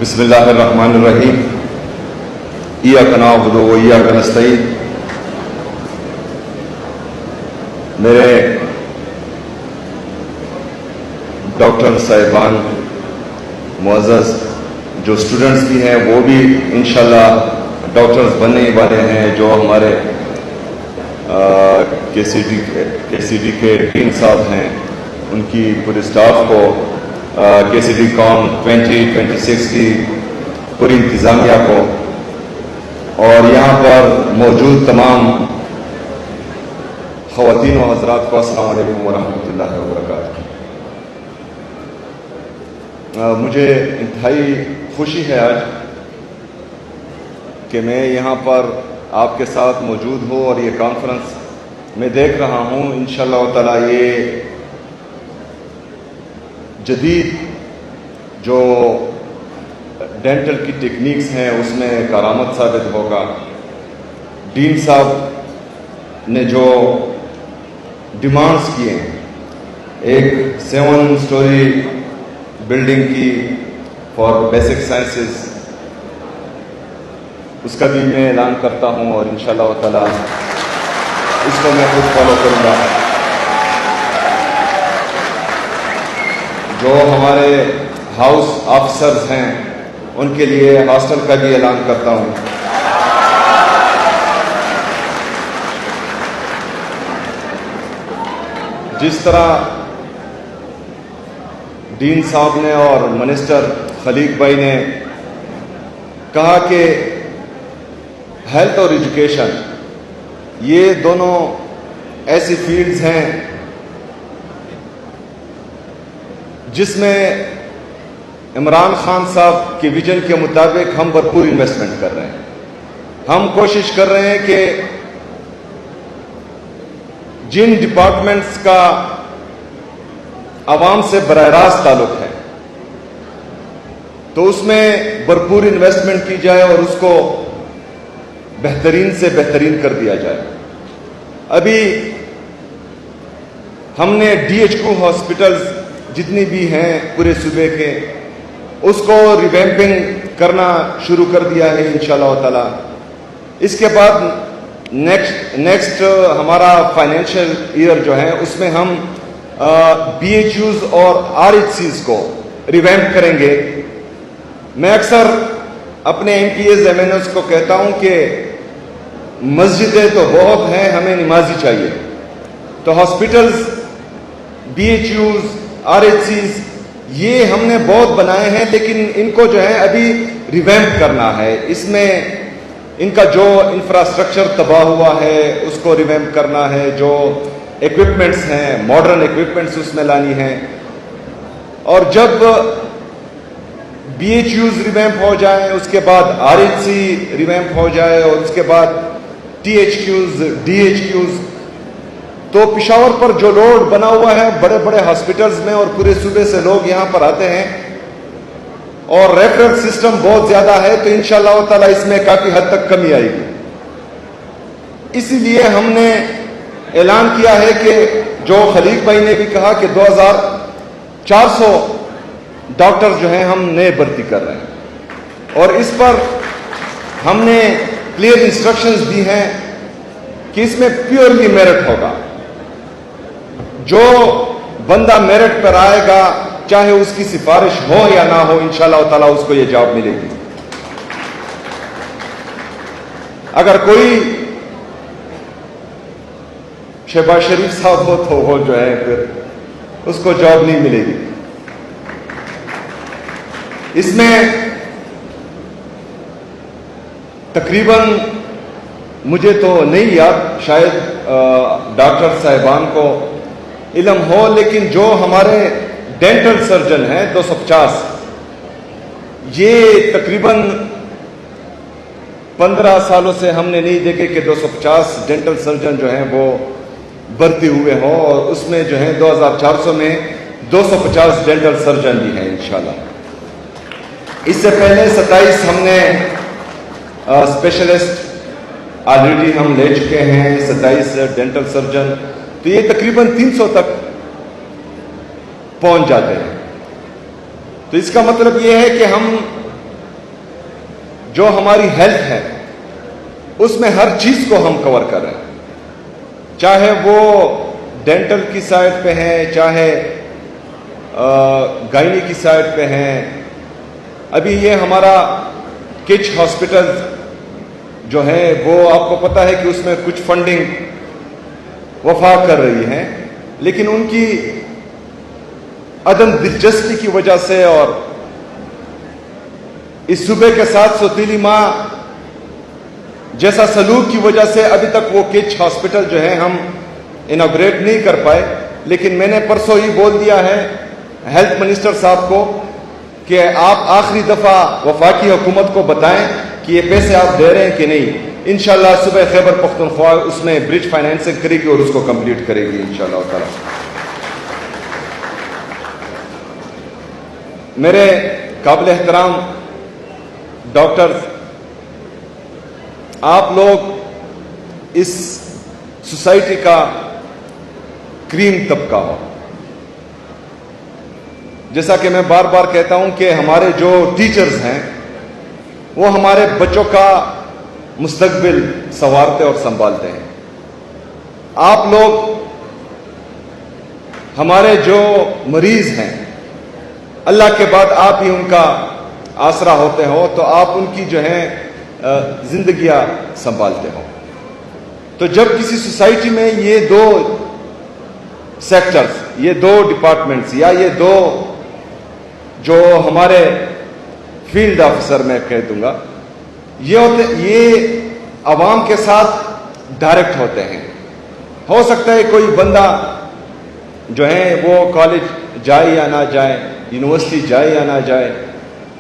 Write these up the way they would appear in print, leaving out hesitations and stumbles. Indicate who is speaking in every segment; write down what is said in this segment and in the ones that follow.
Speaker 1: بسم اللہ الرحمن الرحیم ایاک نعبد و ایاک نستعین۔ میرے ڈاکٹر صاحبان معزز جو اسٹوڈنٹس بھی ہیں وہ بھی انشاءاللہ ڈاکٹرز بننے والے ہیں، جو ہمارے کے سی ڈی کے ڈین صاحب ہیں، ان کی پورے اسٹاف کو کے سی ڈی کام 2026 کی پوری انتظامیہ کو اور یہاں پر موجود تمام خواتین و حضرات کو السلام علیکم ورحمۃ اللہ وبرکاتہ۔ مجھے انتہائی خوشی ہے آج کہ میں یہاں پر آپ کے ساتھ موجود ہوں اور یہ کانفرنس میں دیکھ رہا ہوں۔ انشاءاللہ تعالی یہ جدید جو ڈینٹل کی ٹیکنیکس ہیں اس میں کارآمد ثابت ہوگا۔ ڈین صاحب نے جو ڈیمانڈز کیے ہیں، ایک 7 اسٹوری بلڈنگ کی فار بیسک سائنسز، اس کا بھی میں اعلان کرتا ہوں اور انشاءاللہ تعالی اس کو میں خود فالو کروں گا۔ جو ہمارے ہاؤس آفیسرز ہیں ان کے لیے ہاسٹل کا بھی اعلان کرتا ہوں۔ جس طرح ڈین صاحب نے اور منسٹر خلیق بھائی نے کہا کہ ہیلتھ اور ایجوکیشن یہ دونوں ایسی فیلڈز ہیں جس میں عمران خان صاحب کے ویژن کے مطابق ہم بھرپور انویسٹمنٹ کر رہے ہیں۔ ہم کوشش کر رہے ہیں کہ جن ڈپارٹمنٹس کا عوام سے براہ راست تعلق ہے تو اس میں بھرپور انویسٹمنٹ کی جائے اور اس کو بہترین سے بہترین کر دیا جائے۔ ابھی ہم نے ڈی ایچ کو ہاسپٹلز جتنی بھی ہیں پورے صوبے کے اس کو ریویمپنگ کرنا شروع کر دیا ہے انشاءاللہ تعالی۔ اس کے بعد نیکسٹ ہمارا فائنینشیل ایئر جو ہے اس میں ہم بی ایچ یوز اور آر ایچ سیز کو ریویمپ کریں گے۔ میں اکثر اپنے M P As M N As کو کہتا ہوں کہ مسجدیں تو بہت ہیں، ہمیں نمازی چاہیے۔ تو hospitals, B H Us, R H Cs یہ ہم نے بہت بنائے ہیں، لیکن ان کو جو ہے ابھی ریویمپ کرنا ہے۔ اس میں ان کا جو انفراسٹرکچر تباہ ہوا ہے اس کو ریویمپ کرنا ہے، جو ایکوپمنٹس ہیں ماڈرن ایکوپمنٹس اس میں لانی ہیں، اور جب بی ایچ یوز ریویمپ ہو جائیں اس کے بعد آر ایچ سی ریویمپ ہو جائے اور اس کے بعد T H Qs, D H Qs, تو پشاور پر جو لوڈ بنا ہوا ہے بڑے بڑے ہاسپٹلز میں اور پورے صوبے سے لوگ یہاں پر آتے ہیں اور ریفرل سسٹم بہت زیادہ ہے، تو انشاءاللہ تعالی اس میں کافی حد تک کمی آئے گی۔ اسی لیے ہم نے اعلان کیا ہے کہ جو خلیق بھائی نے بھی کہا کہ 2400 ڈاکٹر جو ہیں ہم نئے بھرتی کر رہے ہیں، اور اس پر ہم نے کلیئر انسٹرکشنز دی ہیں کہ اس میں پیورلی میرٹ ہوگا۔ جو بندہ میرٹ پر آئے گا چاہے اس کی سفارش ہو یا نہ ہو انشاءاللہ تعالی اس کو یہ جاب ملے گی۔ اگر کوئی شہباز شریف صاحب ہو تو وہ جو ہے پھر اس کو جاب نہیں ملے گی۔ اس میں تقریباً مجھے تو نہیں یاد، شاید ڈاکٹر صاحبان کو علم ہو، لیکن جو ہمارے ڈینٹل سرجن ہیں 250، یہ تقریباً 15 سالوں سے ہم نے نہیں دیکھے کہ 250 ڈینٹل سرجن جو ہیں وہ بھرتی ہوئے ہوں، اور اس میں جو ہے 2400 میں 250 ڈینٹل سرجن بھی ہیں انشاءاللہ۔ اس سے پہلے 27 ہم نے اسپیشلسٹ آلریڈی ہم لے چکے ہیں، 27 ڈینٹل سرجن، تو یہ تقریباً 300 تک پہنچ جاتے ہیں۔ تو اس کا مطلب یہ ہے کہ ہم جو ہماری ہیلتھ ہے اس میں ہر چیز کو ہم کور کر رہے ہیں، چاہے وہ ڈینٹل کی سائڈ پہ ہیں، چاہے گائنی کی سائڈ پہ ہیں. ابھی یہ ہمارا کچ ہاسپٹل جو ہے وہ آپ کو پتا ہے کہ اس میں کچھ فنڈنگ وفاق کر رہی ہے، لیکن ان کی عدم دلچسپی کی وجہ سے اور اس صوبے کے ساتھ سوتیلی ماں جیسا سلوک کی وجہ سے ابھی تک وہ کچ ہاسپٹل جو ہے ہم انوگریٹ نہیں کر پائے. لیکن میں نے پرسوں ہی بول دیا ہے ہیلتھ منسٹر صاحب کو کہ آپ آخری دفعہ وفاقی حکومت کو بتائیں کہ یہ پیسے آپ دے رہے ہیں کہ نہیں. انشاءاللہ صبح خیبر پختونخوا اس میں برج فائنینسنگ کرے گی اور اس کو کمپلیٹ کرے گی انشاءاللہ تعالی. میرے قابل احترام ڈاکٹر، آپ لوگ اس سوسائٹی کا کریم طبقہ ہو. جیسا کہ میں بار بار کہتا ہوں کہ ہمارے جو ٹیچرز ہیں وہ ہمارے بچوں کا مستقبل سنوارتے اور سنبھالتے ہیں. آپ لوگ ہمارے جو مریض ہیں اللہ کے بعد آپ ہی ان کا آسرا ہوتے ہو، تو آپ ان کی جو ہے زندگیاں سنبھالتے ہو. تو جب کسی سوسائٹی میں یہ دو سیکٹرز، یہ دو ڈپارٹمنٹس یا یہ دو جو ہمارے فیلڈ آفیسر میں کہہ دوں گا یہ عوام کے ساتھ ڈائریکٹ ہوتے ہیں. ہو سکتا ہے کوئی بندہ جو ہے وہ کالج جائے یا نہ جائے، یونیورسٹی جائے یا نہ جائے،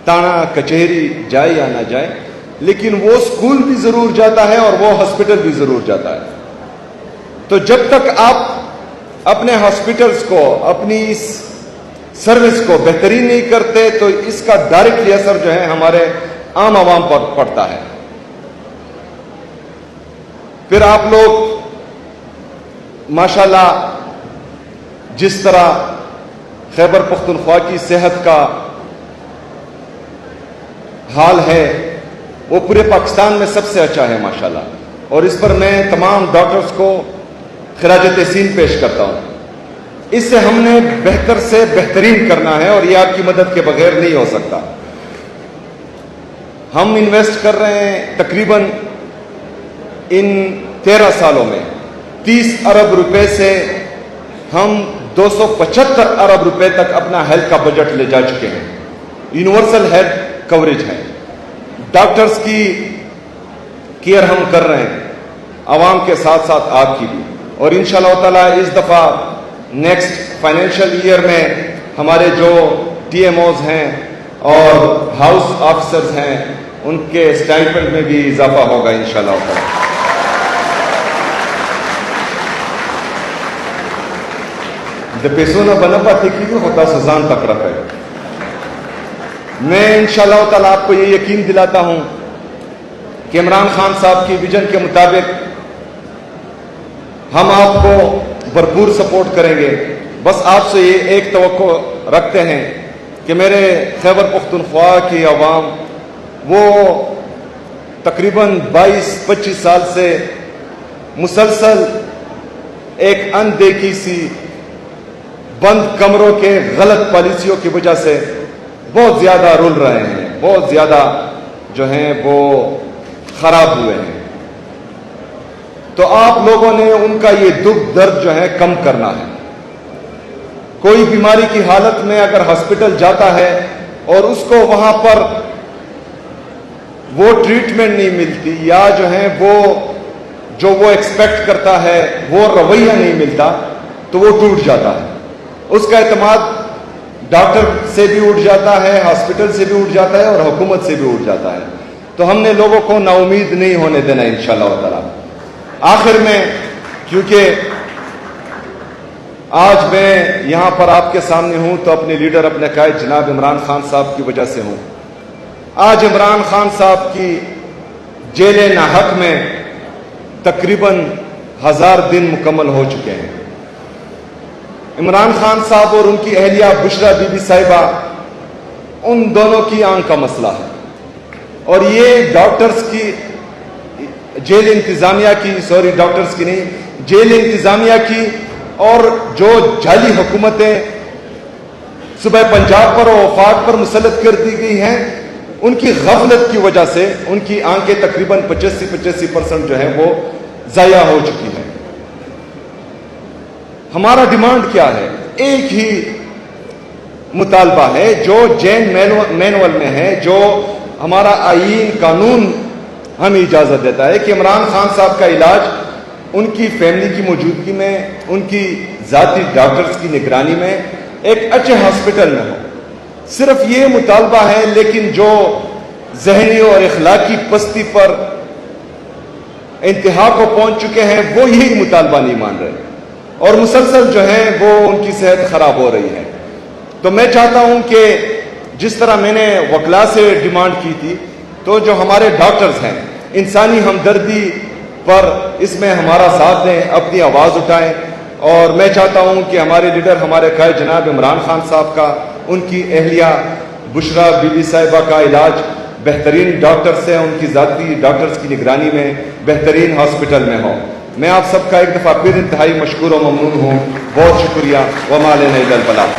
Speaker 1: تانا کچہری جائے یا نہ جائے، لیکن وہ اسکول بھی ضرور جاتا ہے اور وہ ہاسپٹل بھی ضرور جاتا ہے. تو جب تک آپ اپنے ہاسپٹلس کو، اپنی اس سروس کو بہترین نہیں کرتے تو اس کا ڈائریکٹلی اثر جو ہے ہمارے عام عوام پر پڑتا ہے. پھر آپ لوگ ماشاءاللہ جس طرح خیبر پختونخوا کی صحت کا حال ہے وہ پورے پاکستان میں سب سے اچھا ہے ماشاءاللہ، اور اس پر میں تمام ڈاکٹرز کو خراج تحسین پیش کرتا ہوں. اس سے ہم نے بہتر سے بہترین کرنا ہے اور یہ آپ کی مدد کے بغیر نہیں ہو سکتا. ہم انویسٹ کر رہے ہیں تقریباً ان 13 سالوں میں 30 ارب روپے سے ہم 275 ارب روپے تک اپنا ہیلتھ کا بجٹ لے جا چکے ہیں. یونیورسل ہیلتھ کوریج ہے، ڈاکٹرز کی کیئر ہم کر رہے ہیں، عوام کے ساتھ ساتھ آپ کی بھی. اور انشاءاللہ تعالیٰ اس دفعہ نیکسٹ فائنینشیل ایئر میں ہمارے جو ٹی ایم اوز ہیں اور ہاؤس آفیسرز ہیں ان کے اسٹائپنڈ میں بھی اضافہ ہوگا انشاءاللہ تعالیٰ. د پیسو نه بنا پاتې کېږي خو تاسو ځان تکړه کړئ. میں انشاءاللہ تعالیٰ آپ کو یہ یقین دلاتا ہوں کہ عمران خان صاحب کی ویژن کے مطابق ہم آپ کو بھرپور سپورٹ کریں گے. بس آپ سے یہ ایک توقع رکھتے ہیں کہ میرے خیبر پختونخوا کی عوام وہ تقریباً 22-25 سال سے مسلسل ایک اندیکھی سی بند کمروں کے غلط پالیسیوں کی وجہ سے بہت زیادہ رول رہے ہیں، بہت زیادہ جو ہیں وہ خراب ہوئے ہیں. تو آپ لوگوں نے ان کا یہ دکھ درد جو ہے کم کرنا ہے. کوئی بیماری کی حالت میں اگر ہاسپٹل جاتا ہے اور اس کو وہاں پر وہ ٹریٹمنٹ نہیں ملتی یا جو ہے جو وہ ایکسپیکٹ کرتا ہے وہ رویہ نہیں ملتا تو وہ ٹوٹ جاتا ہے. اس کا اعتماد ڈاکٹر سے بھی اٹھ جاتا ہے، ہاسپٹل سے بھی اٹھ جاتا ہے اور حکومت سے بھی اٹھ جاتا ہے. تو ہم نے لوگوں کو نا امید نہیں ہونے دینا انشاءاللہ تعالی. آخر میں کیونکہ آج میں یہاں پر آپ کے سامنے ہوں تو اپنے لیڈر، اپنے قائد جناب عمران خان صاحب کی وجہ سے ہوں. آج عمران خان صاحب کی جیل ناحق میں تقریباً 1000 دن مکمل ہو چکے ہیں. عمران خان صاحب اور ان کی اہلیہ بشرا بی بی صاحبہ ان دونوں کی آنکھ کا مسئلہ ہے. اور یہ ڈاکٹرز کی جیل انتظامیہ کی، سوری ڈاکٹرز کی نہیں، جیل انتظامیہ کی اور جو جعلی حکومتیں صوبہ پنجاب پر اور وفاق پر مسلط کر دی گئی ہیں، ان کی غفلت کی وجہ سے ان کی آنکھیں تقریباً 85% جو ہے وہ ضائع ہو چکی ہیں۔ ہمارا ڈیمانڈ کیا ہے؟ ایک ہی مطالبہ ہے جو جین مینول میں ہے، جو ہمارا آئین قانون ہمیں اجازت دیتا ہے کہ عمران خان صاحب کا علاج ان کی فیملی کی موجودگی میں، ان کی ذاتی ڈاکٹرز کی نگرانی میں ایک اچھے ہاسپٹل میں ہو۔ صرف یہ مطالبہ ہے، لیکن جو ذہنی اور اخلاقی پستی پر انتہا کو پہنچ چکے ہیں وہ یہی مطالبہ نہیں مان رہے، اور مسلسل جو ہے وہ ان کی صحت خراب ہو رہی ہے۔ تو میں چاہتا ہوں کہ جس طرح میں نے وکلاء سے ڈیمانڈ کی تھی، تو جو ہمارے ڈاکٹرز ہیں انسانی ہمدردی پر اس میں ہمارا ساتھ دیں، اپنی آواز اٹھائیں، اور میں چاہتا ہوں کہ ہمارے لیڈر، ہمارے قائد جناب عمران خان صاحب کا، ان کی اہلیہ بشرا بی بی صاحبہ کا علاج بہترین ڈاکٹر سے، ان کی ذاتی ڈاکٹرز کی نگرانی میں بہترین ہاسپٹل میں ہو۔ میں آپ سب کا ایک دفعہ پھر انتہائی مشکور و ممنون ہوں۔ بہت شکریہ۔ وما علینا الا البلاغ۔